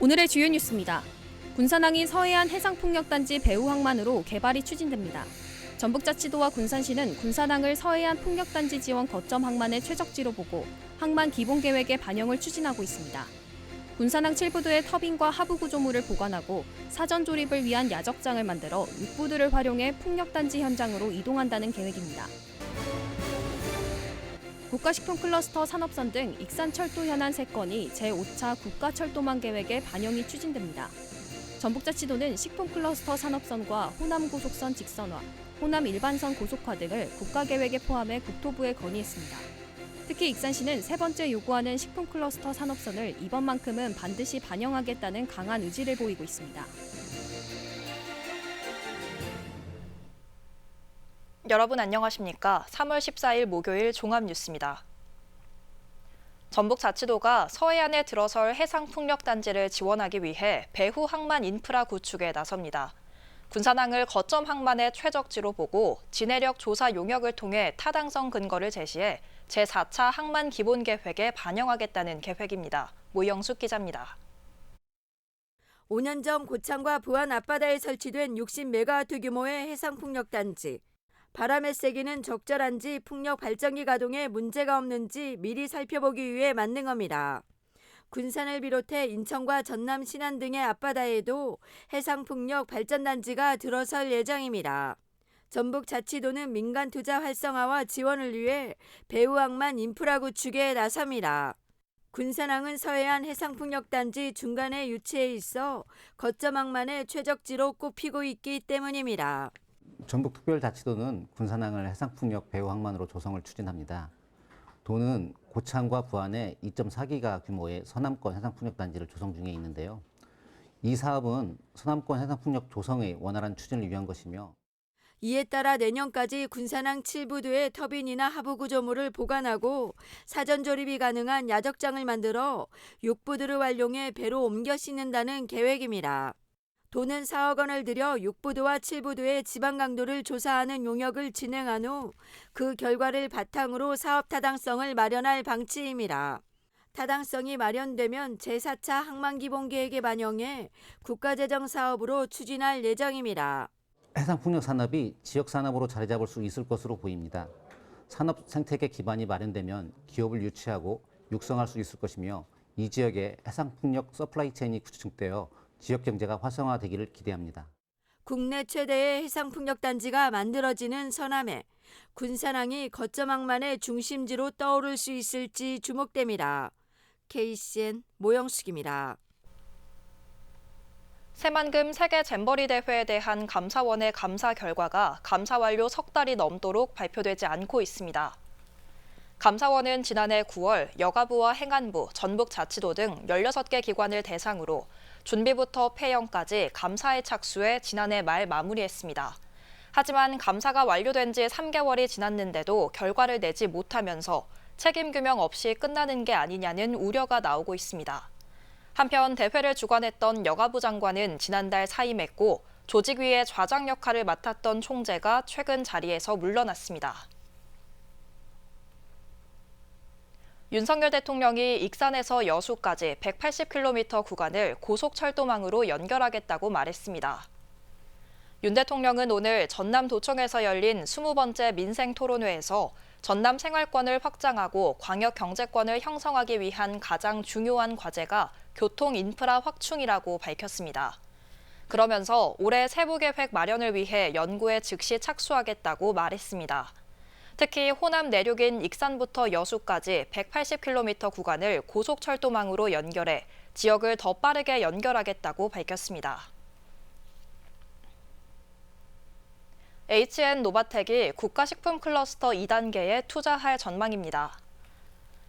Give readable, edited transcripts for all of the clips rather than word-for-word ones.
오늘의 주요 뉴스입니다. 군산항이 서해안 해상폭력단지 배후 항만으로 개발이 추진됩니다. 전북자치도와 군산시는 군산항을 서해안 폭력단지 지원 거점 항만의 최적지로 보고 항만 기본계획의 반영을 추진하고 있습니다. 군산항 7부두의 터빈과 하부 구조물을 보관하고 사전 조립을 위한 야적장을 만들어 육부두를 활용해 폭력단지 현장으로 이동한다는 계획입니다. 국가식품클러스터 산업선 등 익산철도 현안 3건이 제5차 국가철도망 계획에 반영이 추진됩니다. 전북자치도는 식품클러스터 산업선과 호남고속선 직선화, 호남 일반선 고속화 등을 국가계획에 포함해 국토부에 건의했습니다. 특히 익산시는 세 번째 요구하는 식품클러스터 산업선을 이번만큼은 반드시 반영하겠다는 강한 의지를 보이고 있습니다. 여러분 안녕하십니까? 3월 14일 목요일 종합뉴스입니다. 전북자치도가 서해안에 들어설 해상풍력단지를 지원하기 위해 배후 항만 인프라 구축에 나섭니다. 군산항을 거점 항만의 최적지로 보고 진해력 조사 용역을 통해 타당성 근거를 제시해 제4차 항만 기본계획에 반영하겠다는 계획입니다. 모영숙 기자입니다. 5년 전 고창과 부안 앞바다에 설치된 60메가와트 규모의 해상풍력단지. 바람의 세기는 적절한지 풍력 발전기 가동에 문제가 없는지 미리 살펴보기 위해 만든 겁니다. 군산을 비롯해 인천과 전남 신안 등의 앞바다에도 해상풍력 발전단지가 들어설 예정입니다. 전북자치도는 민간 투자 활성화와 지원을 위해 배후항만 인프라 구축에 나섭니다. 군산항은 서해안 해상풍력단지 중간에 위치해 있어 거점항만의 최적지로 꼽히고 있기 때문입니다. 전북특별자치도는 군산항을 해상풍력 배후 항만으로 조성을 추진합니다. 도는 고창과 부안에 2.4기가 규모의 서남권 해상풍력단지를 조성 중에 있는데요. 이 사업은 서남권 해상풍력 조성의 원활한 추진을 위한 것이며 이에 따라 내년까지 군산항 7부두의 터빈이나 하부 구조물을 보관하고 사전 조립이 가능한 야적장을 만들어 6부두를 활용해 배로 옮겨 싣는다는 계획입니다. 도는 4억 원을 들여 6부두와 7부두의 지방 강도를 조사하는 용역을 진행한 후 그 결과를 바탕으로 사업 타당성을 마련할 방침입니다. 타당성이 마련되면 제4차 항만기본계획에 반영해 국가재정 사업으로 추진할 예정입니다. 해상풍력 산업이 지역 산업으로 자리 잡을 수 있을 것으로 보입니다. 산업 생태계 기반이 마련되면 기업을 유치하고 육성할 수 있을 것이며 이 지역에 해상풍력 서플라이 체인이 구축되어 지역 경제가 활성화되기를 기대합니다. 국내 최대의 해상풍력단지가 만들어지는 서남해, 군산항이 거점항만의 중심지로 떠오를 수 있을지 주목됩니다. KCN 모영숙입니다. 새만금 세계 잼버리 대회에 대한 감사원의 감사 결과가 감사 완료 석 달이 넘도록 발표되지 않고 있습니다. 감사원은 지난해 9월 여가부와 행안부, 전북자치도 등 16개 기관을 대상으로 준비부터 폐영까지 감사에 착수해 지난해 말 마무리했습니다. 하지만 감사가 완료된 지 3개월이 지났는데도 결과를 내지 못하면서 책임 규명 없이 끝나는 게 아니냐는 우려가 나오고 있습니다. 한편 대회를 주관했던 여가부 장관은 지난달 사임했고 조직위의 좌장 역할을 맡았던 총재가 최근 자리에서 물러났습니다. 윤석열 대통령이 익산에서 여수까지 180km 구간을 고속철도망으로 연결하겠다고 말했습니다. 윤 대통령은 오늘 전남도청에서 열린 20번째 민생토론회에서 전남 생활권을 확장하고 광역 경제권을 형성하기 위한 가장 중요한 과제가 교통 인프라 확충이라고 밝혔습니다. 그러면서 올해 세부계획 마련을 위해 연구에 즉시 착수하겠다고 말했습니다. 특히 호남 내륙인 익산부터 여수까지 180km 구간을 고속철도망으로 연결해 지역을 더 빠르게 연결하겠다고 밝혔습니다. HN노바텍이 국가식품클러스터 2단계에 투자할 전망입니다.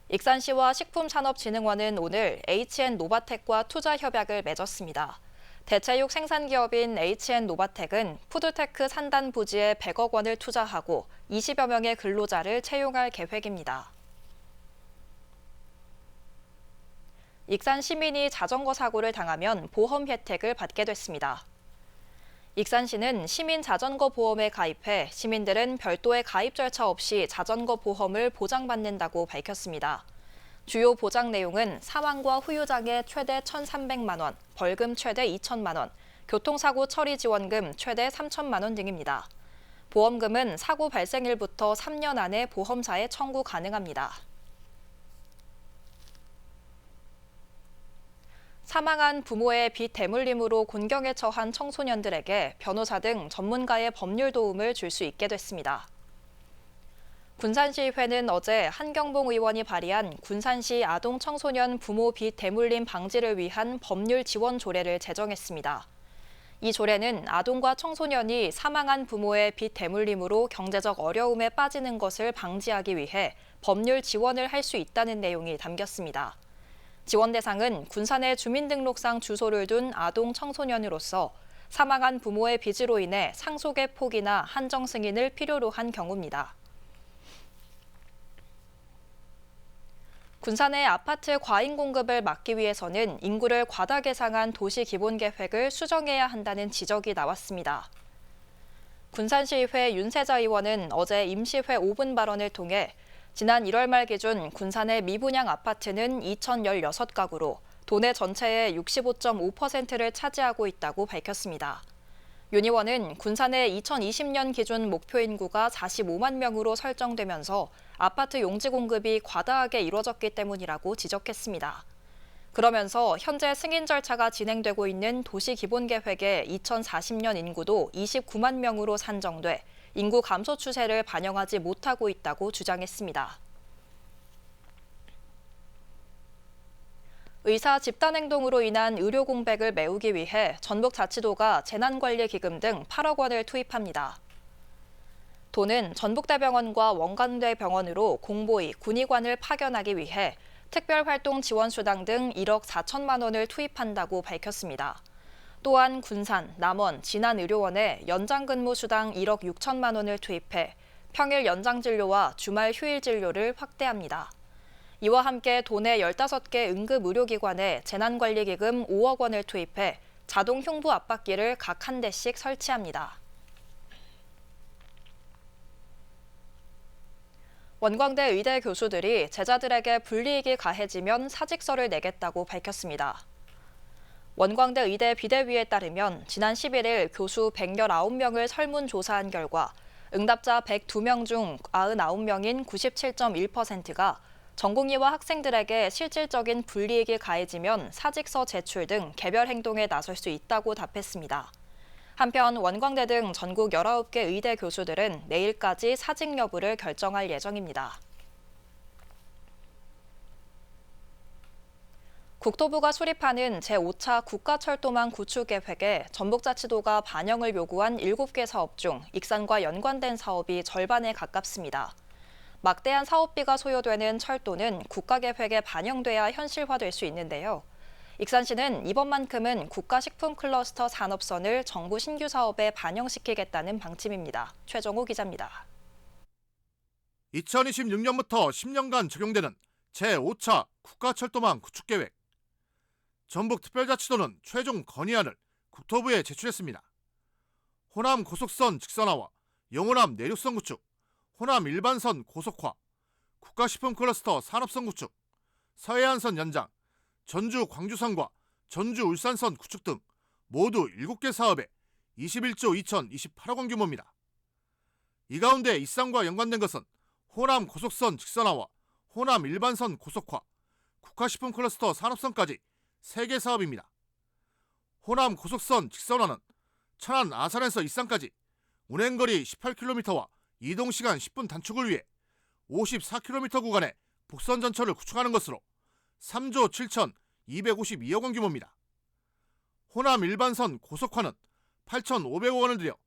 익산시와 식품산업진흥원은 오늘 HN노바텍과 투자 협약을 맺었습니다. 대체육 생산기업인 HN노바텍은 푸드테크 산단 부지에 100억 원을 투자하고 20여 명의 근로자를 채용할 계획입니다. 익산 시민이 자전거 사고를 당하면 보험 혜택을 받게 됐습니다. 익산시는 시민 자전거 보험에 가입해 시민들은 별도의 가입 절차 없이 자전거 보험을 보장받는다고 밝혔습니다. 주요 보장 내용은 사망과 후유장애 최대 1,300만 원, 벌금 최대 2천만 원, 교통사고 처리 지원금 최대 3천만 원 등입니다. 보험금은 사고 발생일부터 3년 안에 보험사에 청구 가능합니다. 사망한 부모의 빚 대물림으로 곤경에 처한 청소년들에게 변호사 등 전문가의 법률 도움을 줄 수 있게 됐습니다. 군산시의회는 어제 한경봉 의원이 발의한 군산시 아동 청소년 부모 빚 대물림 방지를 위한 법률 지원 조례를 제정했습니다. 이 조례는 아동과 청소년이 사망한 부모의 빚 대물림으로 경제적 어려움에 빠지는 것을 방지하기 위해 법률 지원을 할 수 있다는 내용이 담겼습니다. 지원 대상은 군산에 주민등록상 주소를 둔 아동 청소년으로서 사망한 부모의 빚으로 인해 상속의 포기나 한정 승인을 필요로 한 경우입니다. 군산의 아파트 과잉 공급을 막기 위해서는 인구를 과다 계상한 도시 기본 계획을 수정해야 한다는 지적이 나왔습니다. 군산시의회 윤세자 의원은 어제 임시회 5분 발언을 통해 지난 1월 말 기준 군산의 미분양 아파트는 2,016가구로 도내 전체의 65.5%를 차지하고 있다고 밝혔습니다. 윤 의원은 군산의 2020년 기준 목표 인구가 45만 명으로 설정되면서 아파트 용지 공급이 과다하게 이뤄졌기 때문이라고 지적했습니다. 그러면서 현재 승인 절차가 진행되고 있는 도시기본계획의 2040년 인구도 29만 명으로 산정돼 인구 감소 추세를 반영하지 못하고 있다고 주장했습니다. 의사 집단행동으로 인한 의료 공백을 메우기 위해 전북자치도가 재난관리기금 등 8억 원을 투입합니다. 도는 전북대병원과 원광대병원으로 공보위, 군의관을 파견하기 위해 특별활동지원수당 등 1억 4천만 원을 투입한다고 밝혔습니다. 또한 군산, 남원, 진안의료원에 연장근무수당 1억 6천만 원을 투입해 평일 연장진료와 주말 휴일진료를 확대합니다. 이와 함께 도내 15개 응급의료기관에 재난관리기금 5억 원을 투입해 자동 흉부 압박기를 각 한 대씩 설치합니다. 원광대 의대 교수들이 제자들에게 불이익이 가해지면 사직서를 내겠다고 밝혔습니다. 원광대 의대 비대위에 따르면 지난 11일 교수 119명을 설문조사한 결과 응답자 102명 중 99명인 97.1%가 전공의와 학생들에게 실질적인 불이익이 가해지면 사직서 제출 등 개별 행동에 나설 수 있다고 답했습니다. 한편 원광대 등 전국 19개 의대 교수들은 내일까지 사직 여부를 결정할 예정입니다. 국토부가 수립하는 제5차 국가철도망 구축 계획에 전북자치도가 반영을 요구한 7개 사업 중 익산과 연관된 사업이 절반에 가깝습니다. 막대한 사업비가 소요되는 철도는 국가계획에 반영돼야 현실화될 수 있는데요. 익산시는 이번만큼은 국가식품클러스터 산업선을 정부 신규 사업에 반영시키겠다는 방침입니다. 최정호 기자입니다. 2026년부터 10년간 적용되는 제5차 국가철도망 구축계획. 전북특별자치도는 최종 건의안을 국토부에 제출했습니다. 호남 고속선 직선화와 영호남 내륙선 구축, 호남 일반선 고속화, 국가식품클러스터 산업선 구축, 서해안선 연장, 전주 광주선과 전주 울산선 구축 등 모두 7개 사업에 21조 2,028억 원 규모입니다. 이 가운데 익산과 연관된 것은 호남 고속선 직선화와 호남 일반선 고속화, 국가식품클러스터 산업선까지 3개 사업입니다. 호남 고속선 직선화는 천안 아산에서 익산까지 운행거리 18km와 이동시간 10분 단축을 위해 54km 구간의 복선 전철을 구축하는 것으로 3조 7,252억 원 규모입니다. 호남 일반선 고속화는 8,500억 원을 들여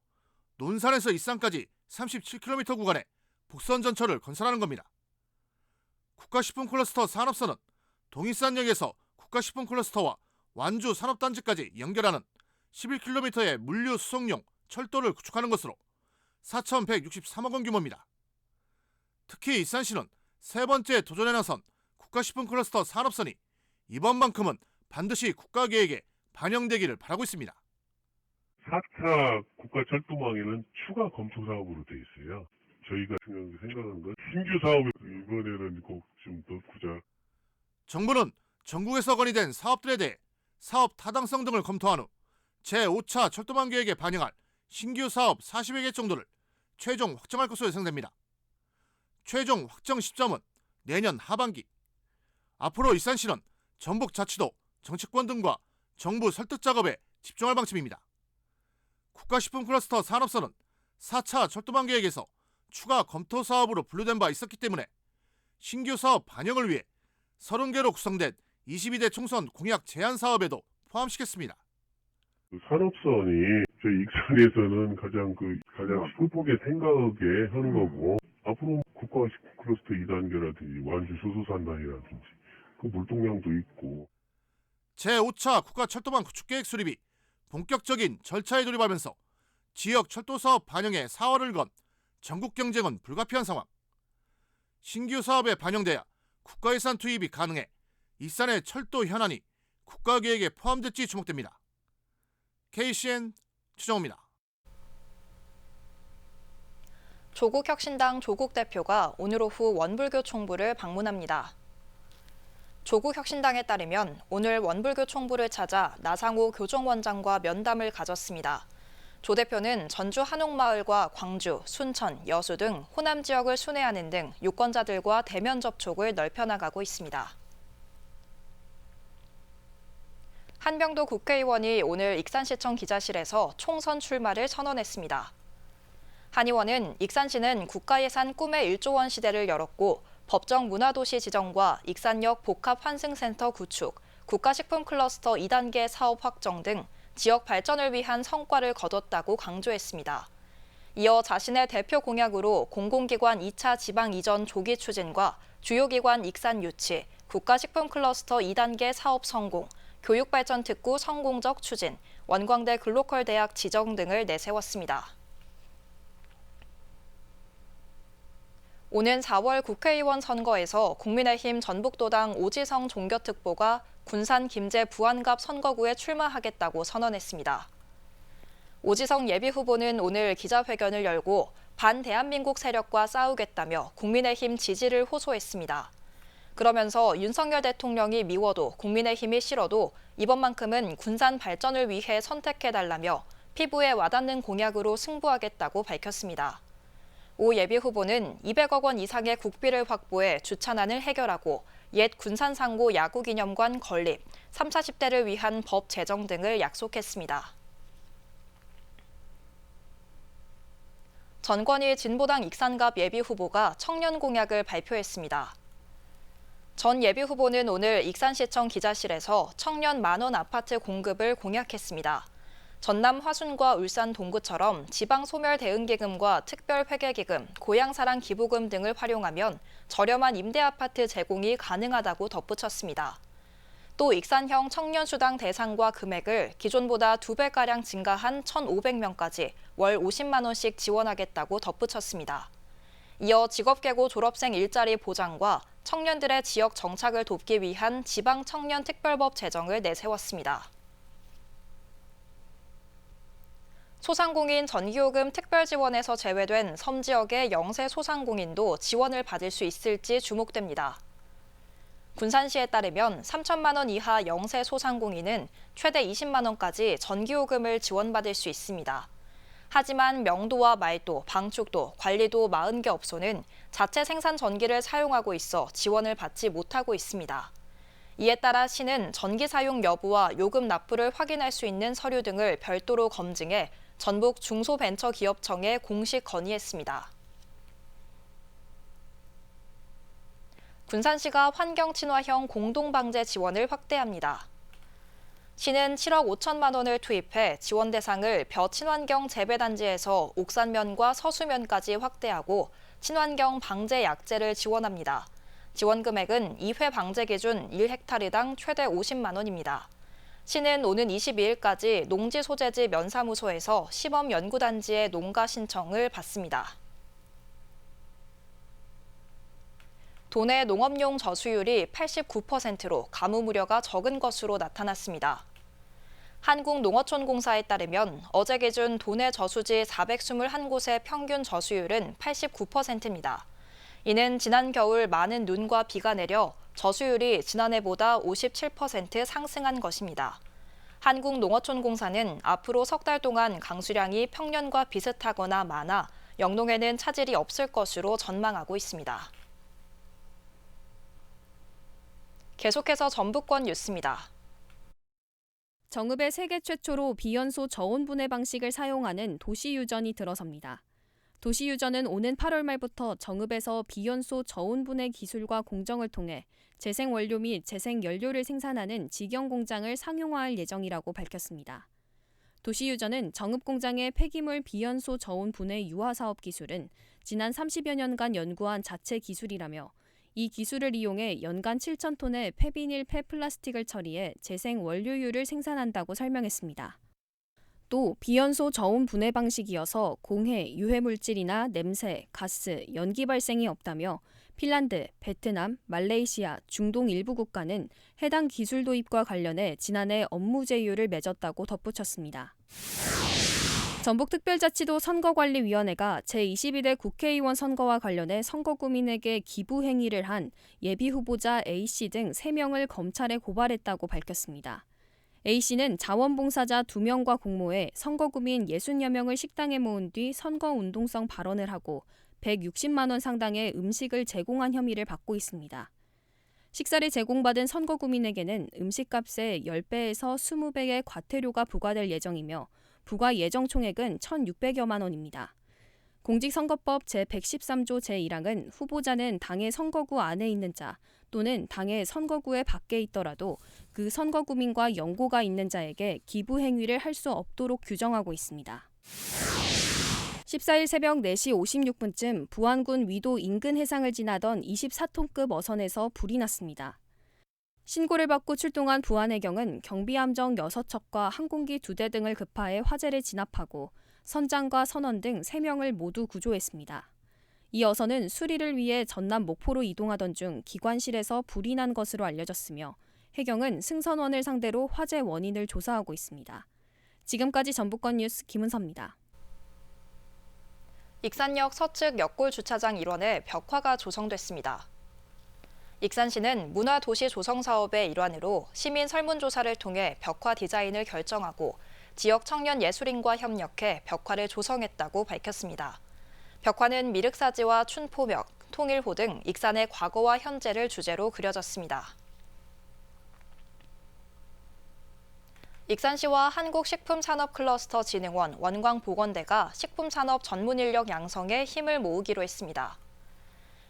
논산에서 익산까지 37km 구간의 복선 전철을 건설하는 겁니다. 국가식품클러스터 산업선은 동일산역에서 국가식품클러스터와 완주 산업단지까지 연결하는 11km의 물류 수송용 철도를 구축하는 것으로 4,163억 원 규모입니다. 특히 익산시는 세 번째 도전에 나선 국가식품클러스터 산업선이 이번만큼은 반드시 국가계획에 반영되기를 바라고 있습니다. 4차 국가철도망에는 추가 검토 사업으로 돼 있어요. 저희가 중요하게 생각한 건 신규 사업을 이번에는 꼭 좀 넣고자 정부는 전국에서 건의된 사업들에 대해 사업 타당성 등을 검토한 후 제5차 철도망 계획에 반영할 신규 사업 40여 개 정도를 최종 확정할 것으로 예상됩니다. 최종 확정 시점은 내년 하반기. 앞으로 일산시는 전북자치도, 정치권 등과 정부 설득 작업에 집중할 방침입니다. 국가식품 클러스터 산업선은 4차 철도망 계획에서 추가 검토 사업으로 분류된 바 있었기 때문에 신규 사업 반영을 위해 30개로 구성된 22대 총선 공약 제안 사업에도 포함시켰습니다. 산업선이 저희 익산에서는 가장 슬프게 생각하게 하는 거고, 앞으로 국가식품 클러스터 2단계라든지 완주 수소산단이라든지 그 물동량도 있고. 제5차 국가철도망 구축계획 수립이 본격적인 절차에 돌입하면서 지역 철도 사업 반영에 사활을 건 전국 경쟁은 불가피한 상황. 신규 사업에 반영돼야 국가 예산 투입이 가능해 일산의 철도 현안이 국가계획에 포함될지 주목됩니다. KCN 추정호입니다. 조국혁신당 조국 대표가 오늘 오후 원불교 총부를 방문합니다. 조국혁신당에 따르면 오늘 원불교 총부를 찾아 나상호 교정원장과 면담을 가졌습니다. 조 대표는 전주 한옥마을과 광주, 순천, 여수 등 호남 지역을 순회하는 등 유권자들과 대면 접촉을 넓혀나가고 있습니다. 한병도 국회의원이 오늘 익산시청 기자실에서 총선 출마를 선언했습니다. 한 의원은 익산시는 국가예산 꿈의 1조 원 시대를 열었고 법정 문화도시 지정과 익산역 복합환승센터 구축, 국가식품 클러스터 2단계 사업 확정 등 지역 발전을 위한 성과를 거뒀다고 강조했습니다. 이어 자신의 대표 공약으로 공공기관 2차 지방 이전 조기 추진과 주요기관 익산 유치, 국가식품 클러스터 2단계 사업 성공, 교육발전 특구 성공적 추진, 원광대 글로컬 대학 지정 등을 내세웠습니다. 오는 4월 국회의원 선거에서 국민의힘 전북도당 오지성 종교특보가 군산 김제 부안갑 선거구에 출마하겠다고 선언했습니다. 오지성 예비후보는 오늘 기자회견을 열고 반대한민국 세력과 싸우겠다며 국민의힘 지지를 호소했습니다. 그러면서 윤석열 대통령이 미워도 국민의힘이 싫어도 이번만큼은 군산 발전을 위해 선택해달라며 피부에 와닿는 공약으로 승부하겠다고 밝혔습니다. 오 예비후보는 200억 원 이상의 국비를 확보해 주차난을 해결하고 옛 군산상고 야구기념관 건립, 30, 40대를 위한 법 제정 등을 약속했습니다. 전권희 진보당 익산갑 예비후보가 청년 공약을 발표했습니다. 전 예비후보는 오늘 익산시청 기자실에서 청년 만원 아파트 공급을 공약했습니다. 전남 화순과 울산 동구처럼 지방소멸대응기금과 특별회계기금, 고향사랑 기부금 등을 활용하면 저렴한 임대아파트 제공이 가능하다고 덧붙였습니다. 또 익산형 청년수당 대상과 금액을 기존보다 2배가량 증가한 1,500명까지 월 50만 원씩 지원하겠다고 덧붙였습니다. 이어 직업계고 졸업생 일자리 보장과 청년들의 지역 정착을 돕기 위한 지방청년특별법 제정을 내세웠습니다. 소상공인 전기요금 특별지원에서 제외된 섬 지역의 영세 소상공인도 지원을 받을 수 있을지 주목됩니다. 군산시에 따르면 3천만 원 이하 영세 소상공인은 최대 20만 원까지 전기요금을 지원받을 수 있습니다. 하지만 명도와 말도, 방축도, 관리도 40개 업소는 자체 생산 전기를 사용하고 있어 지원을 받지 못하고 있습니다. 이에 따라 시는 전기 사용 여부와 요금 납부를 확인할 수 있는 서류 등을 별도로 검증해 전북 중소벤처기업청에 공식 건의했습니다. 군산시가 환경친화형 공동방제 지원을 확대합니다. 시는 7억 5천만 원을 투입해 지원 대상을 벼친환경 재배단지에서 옥산면과 서수면까지 확대하고 친환경 방제 약재를 지원합니다. 지원 금액은 2회 방제 기준 1헥타르당 최대 50만 원입니다. 시는 오는 22일까지 농지 소재지 면사무소에서 시범연구단지의 농가 신청을 받습니다. 도내 농업용 저수율이 89%로 가뭄 우려가 적은 것으로 나타났습니다. 한국농어촌공사에 따르면 어제 기준 도내 저수지 421곳의 평균 저수율은 89%입니다. 이는 지난 겨울 많은 눈과 비가 내려 저수율이 지난해보다 57% 상승한 것입니다. 한국농어촌공사는 앞으로 석 달 동안 강수량이 평년과 비슷하거나 많아 영농에는 차질이 없을 것으로 전망하고 있습니다. 계속해서 전북권 뉴스입니다. 정읍에 세계 최초로 비연소 저온 분해 방식을 사용하는 도시유전이 들어섭니다. 도시유전은 오는 8월 말부터 정읍에서 비연소 저온 분해 기술과 공정을 통해 재생원료 및 재생연료를 생산하는 직영 공장을 상용화할 예정이라고 밝혔습니다. 도시유전은 정읍 공장의 폐기물 비연소 저온 분해 유화 사업 기술은 지난 30여 년간 연구한 자체 기술이라며 이 기술을 이용해 연간 7,000톤의 폐비닐 폐플라스틱을 처리해 재생원료유를 생산한다고 설명했습니다. 또 비연소 저온 분해 방식이어서 공해, 유해물질이나 냄새, 가스, 연기 발생이 없다며 핀란드, 베트남, 말레이시아, 중동 일부 국가는 해당 기술 도입과 관련해 지난해 업무 제휴를 맺었다고 덧붙였습니다. 전북특별자치도 선거관리위원회가 제22대 국회의원 선거와 관련해 선거구민에게 기부 행위를 한 예비후보자 A씨 등 3명을 검찰에 고발했다고 밝혔습니다. A씨는 자원봉사자 2명과 공모해 선거구민 60여 명을 식당에 모은 뒤 선거운동성 발언을 하고 160만 원 상당의 음식을 제공한 혐의를 받고 있습니다. 식사를 제공받은 선거구민에게는 음식값의 10배에서 20배의 과태료가 부과될 예정이며 부과 예정 총액은 1,600여만 원입니다. 공직선거법 제113조 제1항은 후보자는 당의 선거구 안에 있는 자 또는 당의 선거구의 밖에 있더라도 그 선거구민과 연고가 있는 자에게 기부 행위를 할 수 없도록 규정하고 있습니다. 14일 새벽 4시 56분쯤 부안군 위도 인근 해상을 지나던 24톤급 어선에서 불이 났습니다. 신고를 받고 출동한 부안해경은 경비함정 6척과 항공기 2대 등을 급파해 화재를 진압하고 선장과 선원 등 3명을 모두 구조했습니다. 이 어선은 수리를 위해 전남 목포로 이동하던 중 기관실에서 불이 난 것으로 알려졌으며 해경은 승선원을 상대로 화재 원인을 조사하고 있습니다. 지금까지 전북권 뉴스 김은서입니다. 익산역 서측 역골 주차장 일원에 벽화가 조성됐습니다. 익산시는 문화도시 조성 사업의 일환으로 시민 설문조사를 통해 벽화 디자인을 결정하고 지역 청년 예술인과 협력해 벽화를 조성했다고 밝혔습니다. 벽화는 미륵사지와 춘포벽, 통일호 등 익산의 과거와 현재를 주제로 그려졌습니다. 익산시와 한국식품산업클러스터진흥원 원광보건대가 식품산업 전문인력 양성에 힘을 모으기로 했습니다.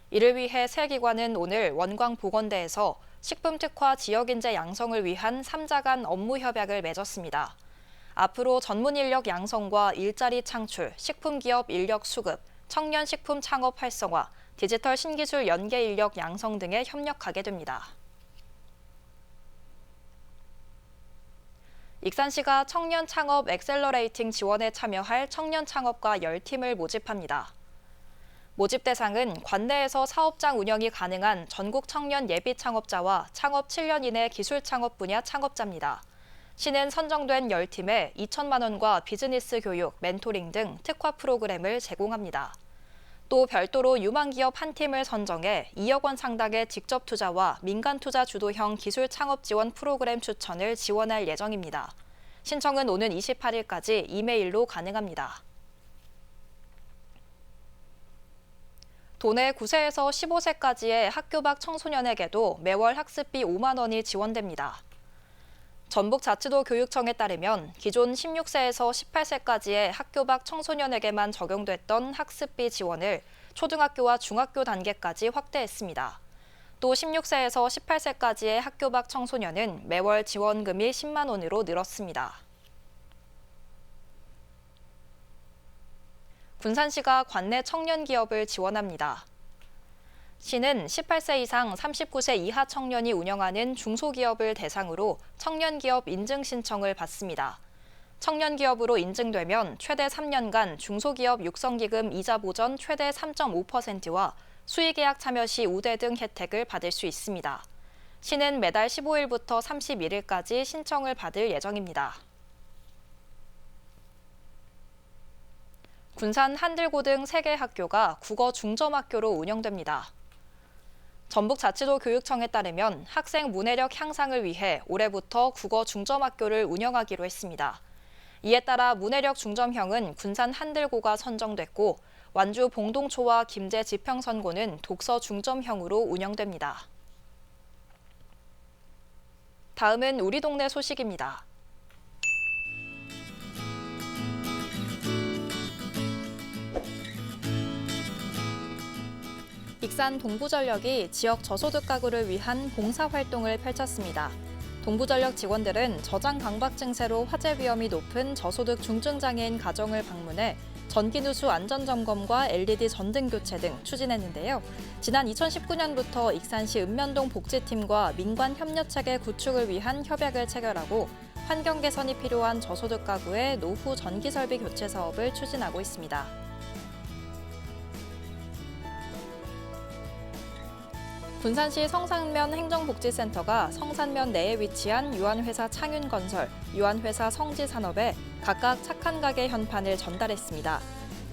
이를 위해 세 기관은 오늘 원광보건대에서 식품특화 지역인재 양성을 위한 3자 간 업무 협약을 맺었습니다. 앞으로 전문인력 양성과 일자리 창출, 식품기업 인력 수급, 청년 식품 창업 활성화, 디지털 신기술 연계 인력 양성 등에 협력하게 됩니다. 익산시가 청년 창업 엑셀러레이팅 지원에 참여할 청년 창업가 10팀을 모집합니다. 모집 대상은 관내에서 사업장 운영이 가능한 전국 청년 예비 창업자와 창업 7년 이내 기술 창업 분야 창업자입니다. 시는 선정된 10팀에 2천만 원과 비즈니스 교육, 멘토링 등 특화 프로그램을 제공합니다. 또 별도로 유망기업 한 팀을 선정해 2억 원 상당의 직접 투자와 민간 투자 주도형 기술 창업 지원 프로그램 추천을 지원할 예정입니다. 신청은 오는 28일까지 이메일로 가능합니다. 도내 9세에서 15세까지의 학교 밖 청소년에게도 매월 학습비 5만 원이 지원됩니다. 전북자치도 교육청에 따르면 기존 16세에서 18세까지의 학교 밖 청소년에게만 적용됐던 학습비 지원을 초등학교와 중학교 단계까지 확대했습니다. 또 16세에서 18세까지의 학교 밖 청소년은 매월 지원금이 10만 원으로 늘었습니다. 군산시가 관내 청년 기업을 지원합니다. 시는 18세 이상 39세 이하 청년이 운영하는 중소기업을 대상으로 청년기업 인증 신청을 받습니다. 청년기업으로 인증되면 최대 3년간 중소기업 육성기금 이자 보전 최대 3.5%와 수의계약 참여 시 우대 등 혜택을 받을 수 있습니다. 시는 매달 15일부터 31일까지 신청을 받을 예정입니다. 군산 한들고등 3개 학교가 국어 중점학교로 운영됩니다. 전북자치도 교육청에 따르면 학생 문해력 향상을 위해 올해부터 국어 중점학교를 운영하기로 했습니다. 이에 따라 문해력 중점형은 군산 한들고가 선정됐고 완주 봉동초와 김제 지평선고는 독서 중점형으로 운영됩니다. 다음은 우리 동네 소식입니다. 익산 동부전력이 지역 저소득 가구를 위한 봉사활동을 펼쳤습니다. 동부전력 직원들은 저장 강박 증세로 화재 위험이 높은 저소득 중증장애인 가정을 방문해 전기누수 안전점검과 LED 전등 교체 등 추진했는데요. 지난 2019년부터 익산시 읍면동 복지팀과 민관 협력체계 구축을 위한 협약을 체결하고 환경 개선이 필요한 저소득 가구의 노후 전기 설비 교체 사업을 추진하고 있습니다. 군산시 성산면 행정복지센터가 성산면 내에 위치한 유한회사 창윤건설, 유한회사 성지산업에 각각 착한 가게 현판을 전달했습니다.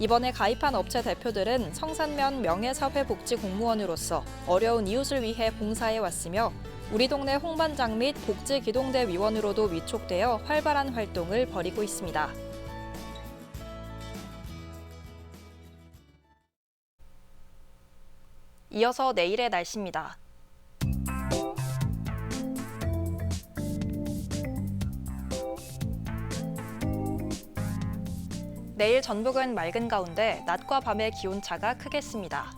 이번에 가입한 업체 대표들은 성산면 명예사회복지 공무원으로서 어려운 이웃을 위해 봉사해 왔으며 우리 동네 홍반장 및 복지기동대 위원으로도 위촉되어 활발한 활동을 벌이고 있습니다. 이어서 내일의 날씨입니다. 내일 전북은 맑은 가운데 낮과 밤의 기온차가 크겠습니다.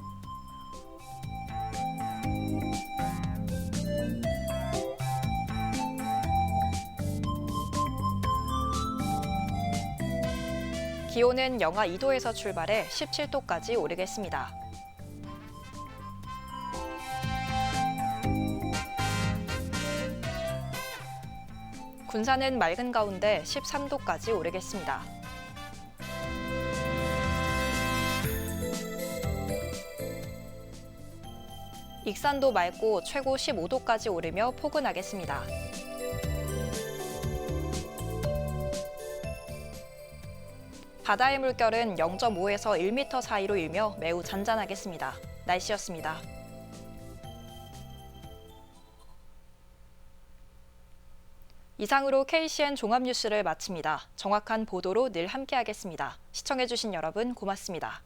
기온은 영하 2도에서 출발해 17도까지 오르겠습니다. 군산은 맑은 가운데 13도까지 오르겠습니다. 익산도 맑고 최고 15도까지 오르며 포근하겠습니다. 바다의 물결은 0.5에서 1m 사이로 일며 매우 잔잔하겠습니다. 날씨였습니다. 이상으로 KCN 종합뉴스를 마칩니다. 정확한 보도로 늘 함께하겠습니다. 시청해주신 여러분 고맙습니다.